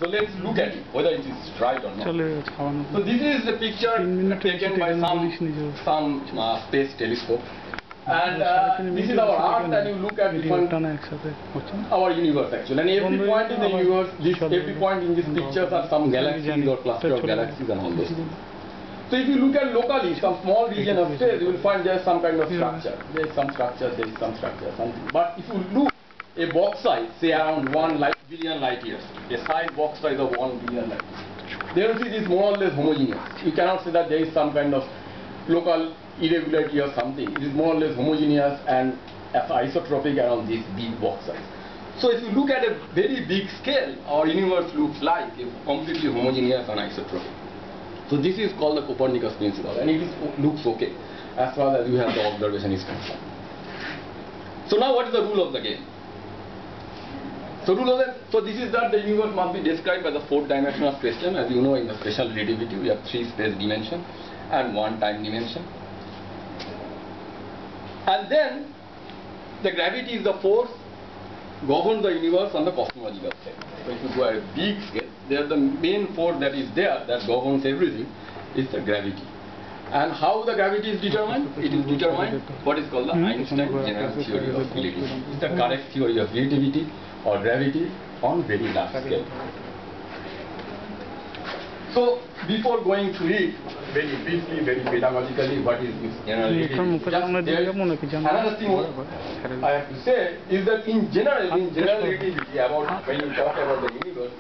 So let's look at it, whether it is right or not. So this is the picture taken by some space telescope. And this is our Earth, and you look at our universe actually. And every point in the universe, every point in these pictures are some galaxies or cluster of galaxies and all those things. So if you look at locally, some small region of space, you will find there is some kind of structure. There is some structure, there is some structure, something. But if you look a box size, say around 1 billion light years, a size box size of 1 billion light years, then you see this more or less homogeneous. You cannot say that there is some kind of local irregularity or something. It is more or less homogeneous and isotropic around this big box size. So if you look at a very big scale, our universe looks like a completely homogeneous and isotropic. So this is called the Copernicus principle, and it looks okay as far as you have the observation is concerned. So now what is the rule of the game? So this is that the universe must be described by the fourth dimension of question. As you know, in the special relativity we have 3 space dimensions and 1 time dimension. And then the gravity is the force governs the universe on the cosmological scale. So if you go at a big scale, there the main force that is there that governs everything is the gravity. And how the gravity is determined? It is determined what is called the Einstein general theory of relativity. It is the correct theory of relativity or gravity on very large scale. So before going to it very briefly, very pedagogically, what is this general relativity? Another thing I have to say is that in general relativity, about when you talk about the universe,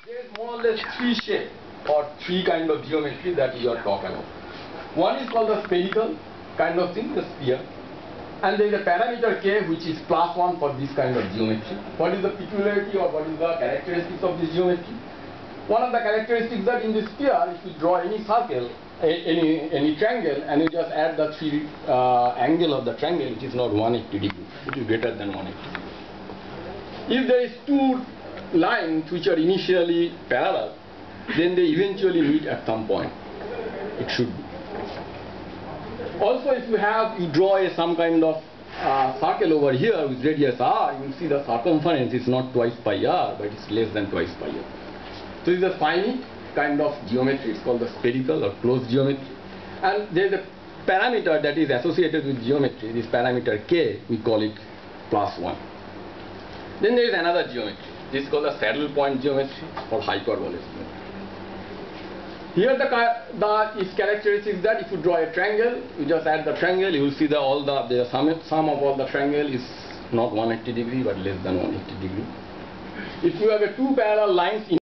there is more or less 3 shapes or 3 kind of geometry that you are talking about. One is called the spherical kind of thing, the sphere. And there is a parameter k which is +1 for this kind of geometry. What is the peculiarity or what is the characteristics of this geometry? One of the characteristics that in the sphere, if you draw any circle, any triangle, and you just add the 3 angle of the triangle, it is not 180 degrees. It is greater than 180 degrees. If there is 2 lines which are initially parallel, then they eventually meet at some point. It should be. Also, if you draw some kind of circle over here with radius r, you will see the circumference is not twice pi r, but it's less than twice pi r. So it's a finite kind of geometry. It's called the spherical or closed geometry. And there is a parameter that is associated with geometry. This parameter k, we call it +1. Then there is another geometry. This is called the saddle point geometry or hyperbola geometry. Here its characteristic is that if you draw a triangle, you just add the triangle, you will see the sum of all the triangle is not 180 degree but less than 180 degree. If you have 2 parallel lines